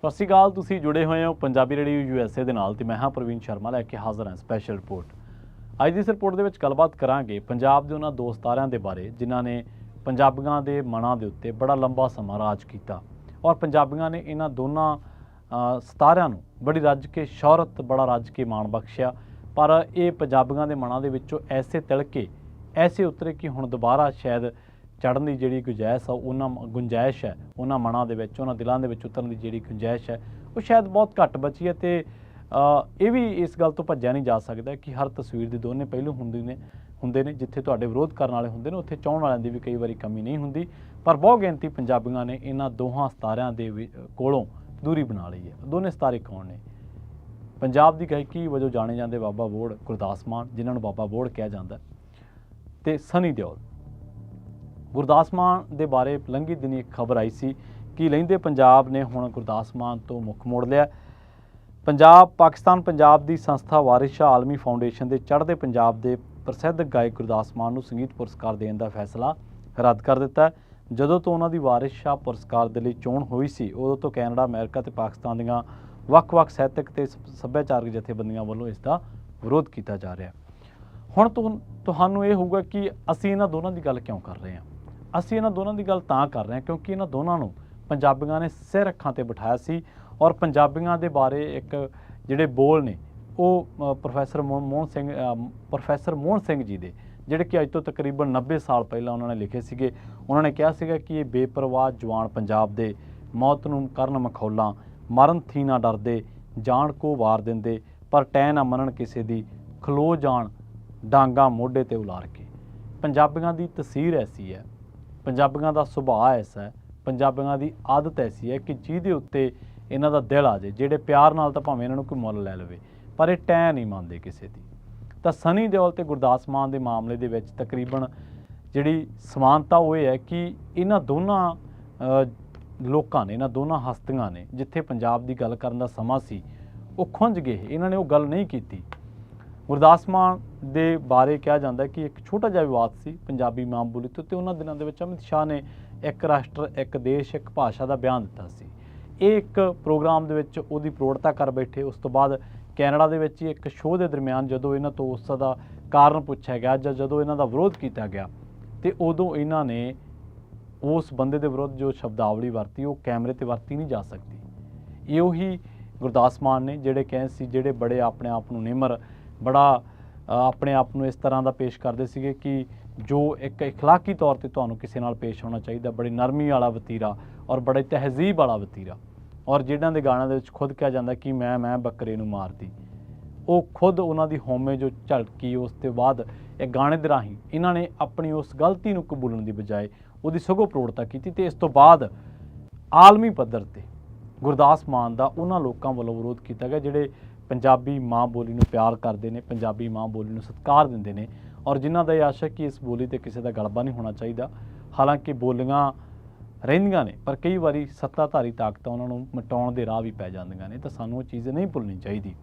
ਸਤਿ ਸ਼੍ਰੀ ਅਕਾਲ। ਤੁਸੀਂ ਜੁੜੇ ਹੋਏ ਹੋ ਪੰਜਾਬੀ ਰੇਡੀਓ USA ਦੇ ਨਾਲ ਤੇ ਮੈਂ ਹਾਂ ਪ੍ਰਵੀਨ ਸ਼ਰਮਾ ਲੈ ਕੇ ਹਾਜ਼ਰ ਹਾਂ ਸਪੈਸ਼ਲ ਰਿਪੋਰਟ। ਅੱਜ ਦੀ ਇਸ ਰਿਪੋਰਟ ਦੇ ਵਿੱਚ ਗੱਲਬਾਤ ਕਰਾਂਗੇ ਪੰਜਾਬ ਦੇ ਉਹਨਾਂ ਦੋ ਸਿਤਾਰਿਆਂ ਦੇ ਬਾਰੇ ਜਿਨ੍ਹਾਂ ਨੇ ਪੰਜਾਬੀਆਂ ਦੇ ਮਨਾਂ ਦੇ ਉੱਤੇ ਬੜਾ ਲੰਬਾ ਸਮਾਂ ਰਾਜ ਕੀਤਾ ਔਰ ਪੰਜਾਬੀਆਂ ਨੇ ਇਹਨਾਂ ਦੋਨਾਂ ਸਿਤਾਰਿਆਂ ਨੂੰ ਬੜੀ ਰੱਜ ਕੇ ਸ਼ੌਹਰਤ ਬੜਾ ਰੱਜ ਕੇ ਮਾਣ ਬਖਸ਼ਿਆ। ਪਰ ਇਹ ਪੰਜਾਬੀਆਂ ਦੇ ਮਨਾਂ ਦੇ ਵਿੱਚੋਂ ਐਸੇ ਤਿਲਕੇ ਐਸੇ ਉਤਰੇ ਕਿ ਹੁਣ ਦੁਬਾਰਾ ਸ਼ਾਇਦ ਚੜ੍ਹਨ ਦੀ ਜਿਹੜੀ ਗੁੰਜਾਇਸ਼ ਹੈ ਉਹਨਾਂ ਮਨਾਂ ਦੇ ਵਿੱਚ ਉਹਨਾਂ ਦਿਲਾਂ ਦੇ ਵਿੱਚ ਉਤਰਨ ਦੀ ਜਿਹੜੀ ਗੁੰਜਾਇਸ਼ ਹੈ ਉਹ ਸ਼ਾਇਦ ਬਹੁਤ ਘੱਟ ਬਚੀ ਹੈ। ਅਤੇ ਇਹ ਵੀ ਇਸ ਗੱਲ ਤੋਂ ਭੱਜਿਆ ਨਹੀਂ ਜਾ ਸਕਦਾ ਕਿ ਹਰ ਤਸਵੀਰ ਦੇ ਦੋਨੇ ਪਹਿਲੂ ਹੁੰਦੇ ਨੇ। ਜਿੱਥੇ ਤੁਹਾਡੇ ਵਿਰੋਧ ਕਰਨ ਵਾਲੇ ਹੁੰਦੇ ਨੇ ਉੱਥੇ ਚਾਹਣ ਵਾਲਿਆਂ ਦੀ ਵੀ ਕਈ ਵਾਰੀ ਕਮੀ ਨਹੀਂ ਹੁੰਦੀ। ਪਰ ਬਹੁ ਗਿਣਤੀ ਪੰਜਾਬੀਆਂ ਨੇ ਇਹਨਾਂ ਦੋਹਾਂ ਸਿਤਾਰਿਆਂ ਦੇ ਕੋਲੋਂ ਦੂਰੀ ਬਣਾ ਲਈ ਹੈ। ਦੋਨੇ ਸਿਤਾਰੇ ਕੌਣ ਨੇ? ਪੰਜਾਬ ਦੀ ਗਾਇਕੀ ਵਜੋਂ ਜਾਣੇ ਜਾਂਦੇ ਬਾਬਾ ਬੋੜ ਗੁਰਦਾਸ ਮਾਨ, ਜਿਨ੍ਹਾਂ ਨੂੰ ਬਾਬਾ ਬੋੜ ਕਿਹਾ ਜਾਂਦਾ, ਤੇ ਸਨੀ ਦਿਓਲ। ਗੁਰਦਾਸ ਮਾਨ ਦੇ ਬਾਰੇ ਲੰਘੀ ਦਿਨੀ ਇੱਕ ਖਬਰ ਆਈ ਸੀ ਕਿ ਲਹਿੰਦੇ ਪੰਜਾਬ ਨੇ ਹੁਣ ਗੁਰਦਾਸ ਮਾਨ ਤੋਂ ਮੁੱਖ ਮੋੜ ਲਿਆ। ਪਾਕਿਸਤਾਨ ਪੰਜਾਬ ਦੀ ਸੰਸਥਾ ਵਾਰਿਸ ਸ਼ਾਹ ਆਲਮੀ ਫਾਊਂਡੇਸ਼ਨ ਦੇ ਚੜ੍ਹਦੇ ਪੰਜਾਬ ਦੇ ਪ੍ਰਸਿੱਧ ਗਾਇਕ ਗੁਰਦਾਸ ਮਾਨ ਨੂੰ ਸੰਗੀਤ ਪੁਰਸਕਾਰ ਦੇਣ ਦਾ ਫੈਸਲਾ ਰੱਦ ਕਰ ਦਿੱਤਾ। ਜਦੋਂ ਤੋਂ ਉਹਨਾਂ ਦੀ ਵਾਰਿਸ ਸ਼ਾਹ ਪੁਰਸਕਾਰ ਦੇ ਲਈ ਚੋਣ ਹੋਈ ਸੀ ਉਦੋਂ ਤੋਂ ਕੈਨੇਡਾ, ਅਮਰੀਕਾ ਤੇ ਪਾਕਿਸਤਾਨ ਦੀਆਂ ਵੱਖ-ਵੱਖ ਸਾਹਿਤਕ ਤੇ ਸੱਭਿਆਚਾਰਕ ਜਥੇਬੰਦੀਆਂ ਵੱਲੋਂ ਇਸ ਦਾ ਵਿਰੋਧ ਕੀਤਾ ਜਾ ਰਿਹਾ। ਹੁਣ ਤੁਹਾਨੂੰ ਇਹ ਹੋਊਗਾ ਕਿ ਅਸੀਂ ਇਹਨਾਂ ਦੋਨਾਂ ਦੀ ਗੱਲ ਕਿਉਂ ਕਰ ਰਹੇ ਹਾਂ। ਅਸੀਂ ਇਹਨਾਂ ਦੋਨਾਂ ਦੀ ਗੱਲ ਤਾਂ ਕਰ ਰਹੇ ਹਾਂ ਕਿਉਂਕਿ ਇਹਨਾਂ ਦੋਨਾਂ ਨੂੰ ਪੰਜਾਬੀਆਂ ਨੇ ਸਿਰ ਅੱਖਾਂ ਤੇ ਬਿਠਾਇਆ ਸੀ ਔਰ ਪੰਜਾਬੀਆਂ ਦੇ ਬਾਰੇ ਇੱਕ ਜਿਹੜੇ ਬੋਲ ਨੇ ਉਹ ਪ੍ਰੋਫੈਸਰ ਮੋਹਨ ਸਿੰਘ ਜੀ ਦੇ, ਜਿਹੜੇ ਕਿ ਅੱਜ ਤੋਂ ਤਕਰੀਬਨ 90 ਸਾਲ ਪਹਿਲਾਂ ਉਹਨਾਂ ਨੇ ਲਿਖੇ ਸੀਗੇ। ਉਹਨਾਂ ਨੇ ਕਿਹਾ ਸੀਗਾ ਕਿ ਇਹ ਬੇਪਰਵਾਹ ਜਵਾਨ ਪੰਜਾਬ ਦੇ ਮੌਤ ਨੂੰ ਕਰਨ ਮਖੌਲਾਂ, ਮਰਨ ਥੀ ਨਾ ਡਰਦੇ, ਜਾਣ ਕੋ ਵਾਰ ਦਿੰਦੇ, ਪਰ ਟੈ ਨਾ ਮੰਨਣ ਕਿਸੇ ਦੀ, ਖਲੋ ਜਾਣ ਡਾਂਗਾ ਮੋਢੇ ਤੇ ਉਲਾਰ ਕੇ। ਪੰਜਾਬੀਆਂ ਦੀ ਤਸੀਰ ਐਸੀ ਹੈ, ਪੰਜਾਬੀਆਂ ਦਾ ਸੁਭਾਅ ਐਸਾ ਹੈ, ਪੰਜਾਬੀਆਂ ਦੀ ਆਦਤ ਐਸੀ ਹੈ ਕਿ ਜਿਹਦੇ ਉੱਤੇ ਇਹਨਾਂ ਦਾ ਦਿਲ ਆ ਜਾਏ, ਜਿਹੜੇ ਪਿਆਰ ਨਾਲ ਤਾਂ ਭਾਵੇਂ ਇਹਨਾਂ ਨੂੰ ਕੋਈ ਮੁੱਲ ਲੈ ਲਵੇ ਪਰ ਇਹ ਟੈਂ ਨਹੀਂ ਮੰਨਦੇ ਕਿਸੇ ਦੀ। ਤਾਂ ਸਨੀ ਦਿਓਲ ਤੇ ਗੁਰਦਾਸ ਮਾਨ ਦੇ ਮਾਮਲੇ ਦੇ ਵਿੱਚ ਤਕਰੀਬਨ ਜਿਹੜੀ ਸਮਾਨਤਾ ਉਹ ਇਹ ਹੈ ਕਿ ਇਹਨਾਂ ਦੋਨਾਂ ਲੋਕਾਂ ਨੇ, ਇਹਨਾਂ ਦੋਨਾਂ ਹਸਤੀਆਂ ਨੇ ਜਿੱਥੇ ਪੰਜਾਬ ਦੀ ਗੱਲ ਕਰਨ ਦਾ ਸਮਾਂ ਸੀ ਉਹ ਖੁੰਝ ਗਏ, ਇਹਨਾਂ ਨੇ ਉਹ ਗੱਲ ਨਹੀਂ ਕੀਤੀ। ਗੁਰਦਾਸ ਮਾਨ ਦੇ ਬਾਰੇ ਕਿਹਾ ਜਾਂਦਾ ਕਿ ਇੱਕ ਛੋਟਾ ਜਿਹਾ ਵਿਵਾਦ ਸੀ ਪੰਜਾਬੀ ਮਾਂ ਬੋਲੀ ਤੋਂ, ਅਤੇ ਉਹਨਾਂ ਦਿਨਾਂ ਦੇ ਵਿੱਚ ਅਮਿਤ ਸ਼ਾਹ ਨੇ ਇੱਕ ਰਾਸ਼ਟਰ, ਇੱਕ ਦੇਸ਼, ਇੱਕ ਭਾਸ਼ਾ ਦਾ ਬਿਆਨ ਦਿੱਤਾ ਸੀ। ਇਹ ਇੱਕ ਪ੍ਰੋਗਰਾਮ ਦੇ ਵਿੱਚ ਉਹਦੀ ਪ੍ਰੋੜਤਾ ਕਰ ਬੈਠੇ। ਉਸ ਤੋਂ ਬਾਅਦ ਕੈਨੇਡਾ ਦੇ ਵਿੱਚ ਹੀ ਇੱਕ ਸ਼ੋਅ ਦੇ ਦਰਮਿਆਨ ਜਦੋਂ ਇਹਨਾਂ ਤੋਂ ਉਸ ਦਾ ਕਾਰਨ ਪੁੱਛਿਆ ਗਿਆ ਜਾਂ ਜਦੋਂ ਇਹਨਾਂ ਦਾ ਵਿਰੋਧ ਕੀਤਾ ਗਿਆ ਤੇ ਉਦੋਂ ਇਹਨਾਂ ਨੇ ਉਸ ਬੰਦੇ ਦੇ ਵਿਰੁੱਧ ਜੋ ਸ਼ਬਦਾਵਲੀ ਵਰਤੀ ਉਹ ਕੈਮਰੇ ਤੇ ਵਰਤੀ ਨਹੀਂ ਜਾ ਸਕਦੀ। ਇਹ ਉਹੀ ਗੁਰਦਾਸ ਮਾਨ ਨੇ ਜਿਹੜੇ ਕਹਿੰਦੇ ਸੀ, ਜਿਹੜੇ ਬੜੇ ਆਪਣੇ ਆਪ ਨੂੰ ਨਿਮਰ, ਬੜਾ ਆਪਣੇ ਆਪ ਨੂੰ ਇਸ ਤਰ੍ਹਾਂ ਦਾ ਪੇਸ਼ ਕਰਦੇ ਸੀਗੇ ਕਿ ਜੋ ਇੱਕ ਇਖਲਾਕੀ ਤੌਰ ਤੇ ਤੁਹਾਨੂੰ ਕਿਸੇ ਨਾਲ ਪੇਸ਼ ਹੋਣਾ ਚਾਹੀਦਾ, ਬੜੀ ਨਰਮੀ ਵਾਲਾ ਵਤੀਰਾ ਔਰ ਬੜੇ ਤਹਿਜ਼ੀਬ ਵਾਲਾ ਵਤੀਰਾ। ਔਰ ਜਿਹਨਾਂ ਦੇ ਗਾਣਿਆਂ ਦੇ ਵਿੱਚ ਖੁਦ ਕਿਹਾ ਜਾਂਦਾ ਕਿ ਮੈਂ ਬੱਕਰੇ ਨੂੰ ਮਾਰਦੀ, ਉਹ ਖੁਦ ਉਹਨਾਂ ਦੀ ਹਉਮੈ ਜੋ ਝਲਕੀ ਉਸ ਤੋਂ ਬਾਅਦ ਇਹ ਗਾਣੇ ਦੇ ਰਾਹੀਂ ਇਹਨਾਂ ਨੇ ਆਪਣੀ ਉਸ ਗਲਤੀ ਨੂੰ ਕਬੂਲਣ ਦੀ ਬਜਾਏ ਉਹਦੀ ਸਗੋਂ ਪ੍ਰੋੜਤਾ ਕੀਤੀ। ਅਤੇ ਇਸ ਤੋਂ ਬਾਅਦ ਆਲਮੀ ਪੱਧਰ 'ਤੇ ਗੁਰਦਾਸ ਮਾਨ ਦਾ ਉਹਨਾਂ ਲੋਕਾਂ ਵੱਲੋਂ ਵਿਰੋਧ ਕੀਤਾ ਗਿਆ ਜਿਹੜੇ ਪੰਜਾਬੀ ਮਾਂ ਬੋਲੀ ਨੂੰ ਪਿਆਰ ਕਰਦੇ ਨੇ, ਪੰਜਾਬੀ ਮਾਂ ਬੋਲੀ ਨੂੰ ਸਤਿਕਾਰ ਦਿੰਦੇ ਨੇ ਔਰ ਜਿਨ੍ਹਾਂ ਦਾ ਇਹ ਆਸ਼ਾ ਕਿ ਇਸ ਬੋਲੀ 'ਤੇ ਕਿਸੇ ਦਾ ਗਲਬਾ ਨਹੀਂ ਹੋਣਾ ਚਾਹੀਦਾ। ਹਾਲਾਂਕਿ ਬੋਲੀਆਂ ਰਹਿੰਦੀਆਂ ਨੇ ਪਰ ਕਈ ਵਾਰੀ ਸੱਤਾਧਾਰੀ ਤਾਕਤਾਂ ਉਹਨਾਂ ਨੂੰ ਮਿਟਾਉਣ ਦੇ ਰਾਹ ਵੀ ਪੈ ਜਾਂਦੀਆਂ ਨੇ, ਤਾਂ ਸਾਨੂੰ ਉਹ ਚੀਜ਼ ਨਹੀਂ ਭੁੱਲਣੀ ਚਾਹੀਦੀ।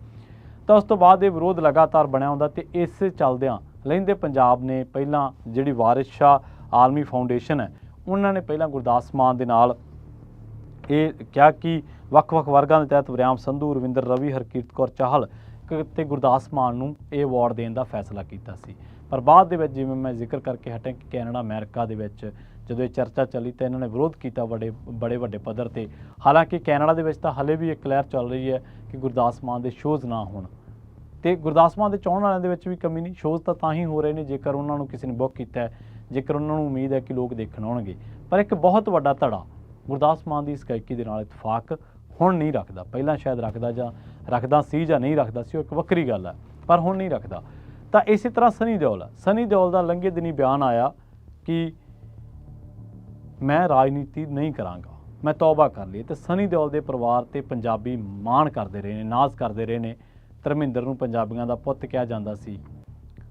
ਤਾਂ ਉਸ ਤੋਂ ਬਾਅਦ ਇਹ ਵਿਰੋਧ ਲਗਾਤਾਰ ਬਣਿਆ ਹੁੰਦਾ ਅਤੇ ਇਸੇ ਚੱਲਦਿਆਂ ਲਹਿੰਦੇ ਪੰਜਾਬ ਨੇ ਪਹਿਲਾਂ ਜਿਹੜੀ ਵਾਰਿਸ ਸ਼ਾਹ ਆਲਮੀ ਫਾਊਂਡੇਸ਼ਨ ਹੈ ਉਹਨਾਂ ਨੇ ਪਹਿਲਾਂ ਗੁਰਦਾਸ ਮਾਨ ਦੇ ਨਾਲ ਇਹ ਕਿਹਾ ਕਿ ਵੱਖ-ਵੱਖ ਵਰਗਾਂ ਦੇ ਤਹਿਤ ਵਰਿਆਮ ਸੰਧੂ, ਰਵਿੰਦਰ ਰਵੀ, ਹਰਕੀਰਤ ਕੌਰ ਚਾਹਲ ਤੇ ਗੁਰਦਾਸ ਮਾਨ ਨੂੰ ਇਹ ਅਵਾਰਡ ਦੇਣ ਦਾ ਫੈਸਲਾ ਕੀਤਾ ਸੀ। ਪਰ ਬਾਅਦ ਦੇ ਵਿੱਚ ਜਿਵੇਂ ਮੈਂ ਜ਼ਿਕਰ ਕਰਕੇ ਹਟਿਆ ਕਿ ਕੈਨੇਡਾ, ਅਮਰੀਕਾ ਦੇ ਵਿੱਚ ਜਦੋਂ ਇਹ ਚਰਚਾ ਚੱਲੀ ਤਾਂ ਇਹਨਾਂ ਨੇ ਵਿਰੋਧ ਕੀਤਾ ਬੜੇ ਵੱਡੇ ਪੱਧਰ 'ਤੇ। ਹਾਲਾਂਕਿ ਕੈਨੇਡਾ ਦੇ ਵਿੱਚ ਤਾਂ ਹਾਲੇ ਵੀ ਇੱਕ ਲਹਿਰ ਚੱਲ ਰਹੀ ਹੈ ਕਿ ਗੁਰਦਾਸ ਮਾਨ ਦੇ ਸ਼ੋਅਜ਼ ਨਾ ਹੋਣ, ਅਤੇ ਗੁਰਦਾਸ ਮਾਨ ਦੇ ਚਾਹਣ ਵਾਲਿਆਂ ਦੇ ਵਿੱਚ ਵੀ ਕਮੀ ਨਹੀਂ। ਸ਼ੋਅਜ਼ ਤਾਂ ਹੀ ਹੋ ਰਹੇ ਨੇ ਜੇਕਰ ਉਹਨਾਂ ਨੂੰ ਕਿਸੇ ਨੇ ਬੁੱਕ ਕੀਤਾ ਹੈ, ਜੇਕਰ ਉਹਨਾਂ ਨੂੰ ਉਮੀਦ ਹੈ ਕਿ ਲੋਕ ਦੇਖਣ ਆਉਣਗੇ। ਪਰ ਇੱਕ ਬਹੁਤ ਵੱਡਾ ਧੜਾ ਗੁਰਦਾਸ ਮਾਨ ਦੀ ਇਸ ਗਾਇਕੀ ਦੇ ਨਾਲ ਇਤਫਾਕ ਹੁਣ ਨਹੀਂ ਰੱਖਦਾ। ਪਹਿਲਾਂ ਸ਼ਾਇਦ ਰੱਖਦਾ ਸੀ ਜਾਂ ਨਹੀਂ ਰੱਖਦਾ ਸੀ, ਉਹ ਇੱਕ ਵੱਖਰੀ ਗੱਲ ਹੈ, ਪਰ ਹੁਣ ਨਹੀਂ ਰੱਖਦਾ। ਤਾਂ ਇਸੇ ਤਰ੍ਹਾਂ ਸਨੀ ਦਿਓਲ ਦਾ ਲੰਘੇ ਦਿਨੀ ਬਿਆਨ ਆਇਆ ਕਿ ਮੈਂ ਰਾਜਨੀਤੀ ਨਹੀਂ ਕਰਾਂਗਾ, ਮੈਂ ਤੌਬਾ ਕਰ ਲਈ। ਅਤੇ ਸਨੀ ਦਿਓਲ ਦੇ ਪਰਿਵਾਰ 'ਤੇ ਪੰਜਾਬੀ ਮਾਣ ਕਰਦੇ ਰਹੇ ਨੇ, ਨਾਜ਼ ਕਰਦੇ ਰਹੇ ਨੇ। ਧਰਮਿੰਦਰ ਨੂੰ ਪੰਜਾਬੀਆਂ ਦਾ ਪੁੱਤ ਕਿਹਾ ਜਾਂਦਾ ਸੀ।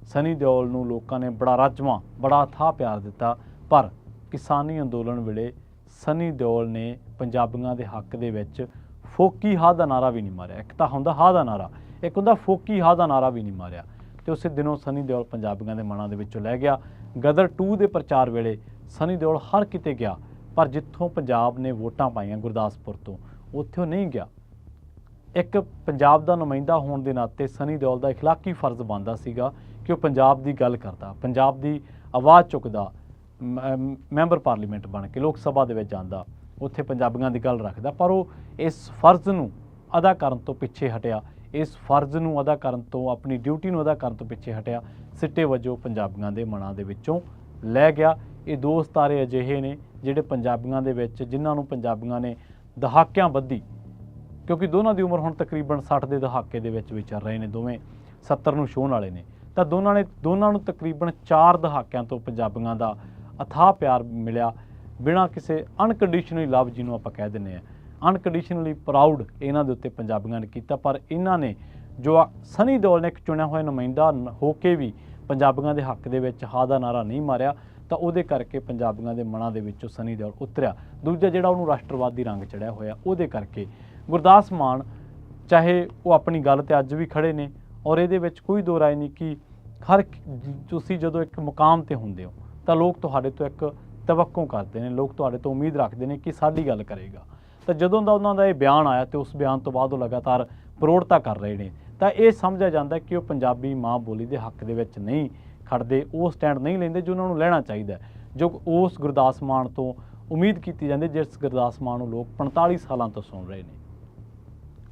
ਸਨੀ ਦਿਓਲ ਨੂੰ ਲੋਕਾਂ ਨੇ ਬੜਾ ਰੱਜਵਾਂ, ਬੜਾ ਅਥਾਹ ਪਿਆਰ ਦਿੱਤਾ। ਪਰ ਕਿਸਾਨੀ ਅੰਦੋਲਨ ਵੇਲੇ ਸਨੀ ਦਿਓਲ ਨੇ ਪੰਜਾਬੀਆਂ ਦੇ ਹੱਕ ਦੇ ਵਿੱਚ ਫੋਕੀ ਹਾ ਦਾ ਨਾਰਾ ਵੀ ਨਹੀਂ ਮਾਰਿਆ। ਇੱਕ ਤਾਂ ਹੁੰਦਾ ਹਾ ਦਾ ਨਾਰਾ, ਇੱਕ ਹੁੰਦਾ ਫੋਕੀ ਹਾ ਦਾ ਨਾਰਾ ਵੀ ਨਹੀਂ ਮਾਰਿਆ। ਅਤੇ ਉਸੇ ਦਿਨੋਂ ਸਨੀ ਦਿਓਲ ਪੰਜਾਬੀਆਂ ਦੇ ਮਨਾਂ ਦੇ ਵਿੱਚੋਂ ਲੈ ਗਿਆ। ਗਦਰ 2 ਦੇ ਪ੍ਰਚਾਰ ਵੇਲੇ ਸਨੀ ਦਿਓਲ ਹਰ ਕਿਤੇ ਗਿਆ, ਪਰ ਜਿੱਥੋਂ ਪੰਜਾਬ ਨੇ ਵੋਟਾਂ ਪਾਈਆਂ ਗੁਰਦਾਸਪੁਰ ਤੋਂ, ਉੱਥੇ ਉਹ ਨਹੀਂ ਗਿਆ। ਇੱਕ ਪੰਜਾਬ ਦਾ ਨੁਮਾਇੰਦਾ ਹੋਣ ਦੇ ਨਾਤੇ ਸਨੀ ਦਿਓਲ ਦਾ ਇਖਲਾਕੀ ਫਰਜ਼ ਬਣਦਾ ਸੀਗਾ ਕਿ ਉਹ ਪੰਜਾਬ ਦੀ ਗੱਲ ਕਰਦਾ, ਪੰਜਾਬ ਦੀ ਆਵਾਜ਼ ਚੁੱਕਦਾ, ਮੈਂਬਰ ਪਾਰਲੀਮੈਂਟ ਬਣ ਕੇ ਲੋਕ ਸਭਾ ਦੇ ਵਿੱਚ ਜਾਂਦਾ, ਉੱਥੇ ਪੰਜਾਬੀਆਂ ਦੀ ਗੱਲ ਰੱਖਦਾ। ਪਰ ਉਹ ਇਸ ਫਰਜ਼ ਨੂੰ ਅਦਾ ਕਰਨ ਤੋਂ ਪਿੱਛੇ ਹਟਿਆ, ਇਸ ਫਰਜ਼ ਨੂੰ ਅਦਾ ਕਰਨ ਤੋਂ, ਆਪਣੀ ਡਿਊਟੀ ਨੂੰ ਅਦਾ ਕਰਨ ਤੋਂ ਪਿੱਛੇ ਹਟਿਆ, ਸਿੱਟੇ ਵਜੋਂ ਪੰਜਾਬੀਆਂ ਦੇ ਮਨਾਂ ਦੇ ਵਿੱਚੋਂ ਲੈ ਗਿਆ। ਇਹ ਦੋ ਸਿਤਾਰੇ ਅਜਿਹੇ ਨੇ ਜਿਹੜੇ ਪੰਜਾਬੀਆਂ ਦੇ ਵਿੱਚ, ਜਿਨ੍ਹਾਂ ਨੂੰ ਪੰਜਾਬੀਆਂ ਨੇ ਦਹਾਕਿਆਂ ਬੱਧੀ, ਕਿਉਂਕਿ ਦੋਨਾਂ ਦੀ ਉਮਰ ਹੁਣ ਤਕਰੀਬਨ 60 ਦੇ ਦਹਾਕੇ ਦੇ ਵਿੱਚ ਵਿਚਰ ਰਹੇ ਨੇ, ਦੋਵੇਂ 70 ਨੂੰ ਛੂਹਣ ਵਾਲੇ ਨੇ, ਤਾਂ ਦੋਨਾਂ ਨੂੰ ਤਕਰੀਬਨ 4 ਦਹਾਕਿਆਂ ਤੋਂ ਪੰਜਾਬੀਆਂ ਦਾ ਅਥਾਹ ਪਿਆਰ ਮਿਲਿਆ, ਬਿਨਾਂ ਕਿਸੇ ਅਨਕੰਡੀਸ਼ਨਲੀ ਲਵ ਜਿਹਨੂੰ ਆਪਾਂ ਕਹਿ ਦਿੰਦੇ ਹਾਂ, ਅਨਕੰਡੀਸ਼ਨਲੀ ਪ੍ਰਾਊਡ ਇਹਨਾਂ ਦੇ ਉੱਤੇ ਪੰਜਾਬੀਆਂ ਨੇ ਕੀਤਾ। ਪਰ ਇਹਨਾਂ ਨੇ ਜੋ ਸਨੀ ਦਿਓਲ ਨੇ ਇੱਕ ਚੁਣਿਆ ਹੋਇਆ ਨੁਮਾਇੰਦਾ ਹੋ ਕੇ ਵੀ ਪੰਜਾਬੀਆਂ ਦੇ ਹੱਕ ਦੇ ਵਿੱਚ ਹਾਂ ਦਾ ਨਾਰਾ ਨਹੀਂ ਮਾਰਿਆ, ਤਾਂ ਉਹਦੇ ਕਰਕੇ ਪੰਜਾਬੀਆਂ ਦੇ ਮਨਾਂ ਦੇ ਵਿੱਚੋਂ ਸਨੀ ਦਿਓਲ ਉਤਰਿਆ। ਦੂਜਾ ਜਿਹੜਾ ਉਹਨੂੰ ਰਾਸ਼ਟਰਵਾਦੀ ਰੰਗ ਚੜਿਆ ਹੋਇਆ, ਉਹਦੇ ਕਰਕੇ ਗੁਰਦਾਸ ਮਾਨ ਚਾਹੇ ਉਹ ਆਪਣੀ ਗੱਲ ਤੇ ਅੱਜ ਵੀ ਖੜੇ ਨੇ, ਔਰ ਇਹਦੇ ਵਿੱਚ ਕੋਈ ਦੋ ਰਾਏ ਨਹੀਂ ਕਿ ਤੁਸੀਂ ਜਦੋਂ ਇੱਕ ਮੁਕਾਮ ਤੇ ਹੁੰਦੇ ਹੋ ਤਾਂ ਲੋਕ ਤੁਹਾਡੇ ਤੋਂ ਇੱਕ ਤਵੱਕੋ ਕਰਦੇ ਨੇ, ਲੋਕ ਤੁਹਾਡੇ ਤੋਂ ਉਮੀਦ ਰੱਖਦੇ ਨੇ ਕਿ ਸਾਡੀ ਗੱਲ ਕਰੇਗਾ। ਤਾਂ ਜਦੋਂ ਦਾ ਉਹਨਾਂ ਦਾ ਇਹ ਬਿਆਨ ਆਇਆ ਤੇ ਉਸ ਬਿਆਨ ਤੋਂ ਬਾਅਦ ਉਹ ਲਗਾਤਾਰ ਪ੍ਰੋੜਤਾ ਕਰ ਰਹੇ ਨੇ, ਤਾਂ ਇਹ ਸਮਝਿਆ ਜਾਂਦਾ ਕਿ ਉਹ ਪੰਜਾਬੀ ਮਾਂ ਬੋਲੀ ਦੇ ਹੱਕ ਦੇ ਵਿੱਚ ਨਹੀਂ ਖੜਦੇ, ਉਹ ਸਟੈਂਡ ਨਹੀਂ ਲੈਂਦੇ ਜੋ ਉਹਨਾਂ ਨੂੰ ਲੈਣਾ ਚਾਹੀਦਾ, ਜੋ ਉਸ ਗੁਰਦਾਸ ਮਾਨ ਤੋਂ ਉਮੀਦ ਕੀਤੀ ਜਾਂਦੀ, ਜਿਸ ਗੁਰਦਾਸ ਮਾਨ ਨੂੰ ਲੋਕ 45 ਸਾਲਾਂ ਤੋਂ ਸੁਣ ਰਹੇ ਨੇ।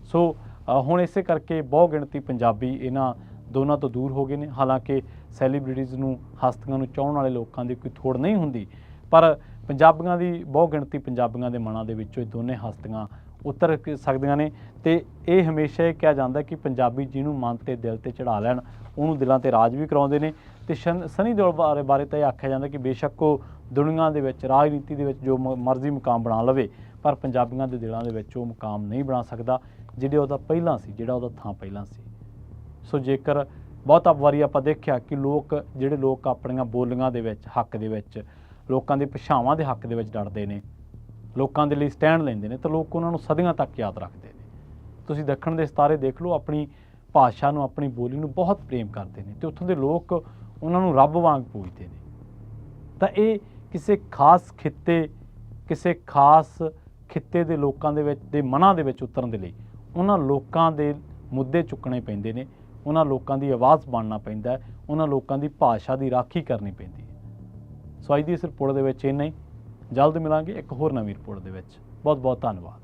ਸੋ ਹੁਣ ਇਸੇ ਕਰਕੇ ਬਹੁ ਗਿਣਤੀ ਪੰਜਾਬੀ ਇਹਨਾਂ ਦੋਨਾਂ ਤੋਂ ਦੂਰ ਹੋ ਗਏ ਨੇ। ਹਾਲਾਂਕਿ ਸੈਲੀਬ੍ਰਿਟੀਜ਼ ਨੂੰ, ਹਸਤੀਆਂ ਨੂੰ ਚਾਹੁਣ ਵਾਲੇ ਲੋਕਾਂ ਦੀ ਕੋਈ ਥੋੜ ਨਹੀਂ ਹੁੰਦੀ, ਪਰ ਪੰਜਾਬੀਆਂ ਦੀ ਬਹੁ ਗਿਣਤੀ ਪੰਜਾਬੀਆਂ ਦੇ ਮਨਾਂ ਦੇ ਵਿੱਚੋਂ ਇਹ ਦੋਨੇ ਹਸਤੀਆਂ ਉਤਰ ਸਕਦੀਆਂ ਨੇ। ਤੇ ਇਹ ਹਮੇਸ਼ਾ ਇਹ ਕਿਹਾ ਜਾਂਦਾ ਕਿ ਪੰਜਾਬੀ ਜਿਹਨੂੰ ਮਨ ਤੇ ਦਿਲ ਤੇ ਚੜਾ ਲੈਣ ਉਹਨੂੰ ਦਿਲਾਂ ਤੇ ਰਾਜ ਵੀ ਕਰਾਉਂਦੇ ਨੇ। ਤੇ ਸਨੀ ਦਿਓਲ ਬਾਰੇ ਤਾਂ ਇਹ ਆਖਿਆ ਜਾਂਦਾ ਕਿ ਬੇਸ਼ੱਕ ਉਹ ਦੁਨੀਆ ਦੇ ਵਿੱਚ, ਰਾਜਨੀਤੀ ਦੇ ਵਿੱਚ ਜੋ ਮਰਜ਼ੀ ਮੁਕਾਮ ਬਣਾ ਲਵੇ, ਪਰ ਪੰਜਾਬੀਆਂ ਦੇ ਦਿਲਾਂ ਦੇ ਵਿੱਚ ਉਹ ਮੁਕਾਮ ਨਹੀਂ ਬਣਾ ਸਕਦਾ ਜਿਹੜੇ ਉਹਦਾ ਪਹਿਲਾਂ ਸੀ, ਜਿਹੜਾ ਉਹਦਾ ਥਾਂ ਪਹਿਲਾਂ ਸੀ। ਸੋ ਜੇਕਰ ਬਹੁਤਾ ਵਾਰੀ ਆਪਾਂ ਦੇਖਿਆ ਕਿ ਜਿਹੜੇ ਲੋਕ ਆਪਣੀਆਂ ਬੋਲੀਆਂ ਦੇ ਵਿੱਚ, ਹੱਕ ਦੇ ਵਿੱਚ, ਲੋਕਾਂ ਦੇ ਭਾਸ਼ਾਵਾਂ ਦੇ ਹੱਕ ਦੇ ਵਿੱਚ ਲੜਦੇ ਨੇ, ਲੋਕਾਂ ਦੇ ਲਈ ਸਟੈਂਡ ਲੈਂਦੇ ਨੇ, ਤਾਂ ਲੋਕ ਉਹਨਾਂ ਨੂੰ ਸਦੀਆਂ ਤੱਕ ਯਾਦ ਰੱਖਦੇ ਨੇ। ਤੁਸੀਂ ਦੱਖਣ ਦੇ ਸਿਤਾਰੇ ਦੇਖ ਲਓ, ਆਪਣੀ ਭਾਸ਼ਾ ਨੂੰ, ਆਪਣੀ ਬੋਲੀ ਨੂੰ ਬਹੁਤ ਪ੍ਰੇਮ ਕਰਦੇ ਨੇ, ਤੇ ਉੱਥੋਂ ਦੇ ਲੋਕ ਉਹਨਾਂ ਨੂੰ ਰੱਬ ਵਾਂਗ ਪੂਜਦੇ ਨੇ। ਤਾਂ ਇਹ ਕਿਸੇ ਖਾਸ ਖਿੱਤੇ ਦੇ ਲੋਕਾਂ ਦੇ ਵਿੱਚ, ਦੇ ਮਨਾਂ ਦੇ ਵਿੱਚ ਉਤਰਨ ਦੇ ਲਈ ਉਹਨਾਂ ਲੋਕਾਂ ਦੇ ਮੁੱਦੇ ਚੁੱਕਣੇ ਪੈਂਦੇ ਨੇ, ਉਹਨਾਂ ਲੋਕਾਂ ਦੀ ਆਵਾਜ਼ ਬਣਨਾ ਪੈਂਦਾ, ਉਹਨਾਂ ਲੋਕਾਂ ਦੀ ਭਾਸ਼ਾ ਦੀ ਰਾਖੀ ਕਰਨੀ ਪੈਂਦੀ ਹੈ। ਸੋ ਅੱਜ ਦੀ ਇਸ ਰਿਪੋਰਟ ਦੇ ਵਿੱਚ ਇੰਨਾ ਹੀ। ਜਲਦ ਮਿਲਾਂਗੇ ਇੱਕ ਹੋਰ ਨਵੀਂ ਰਿਪੋਰਟ ਦੇ ਵਿੱਚ। ਬਹੁਤ ਬਹੁਤ ਧੰਨਵਾਦ।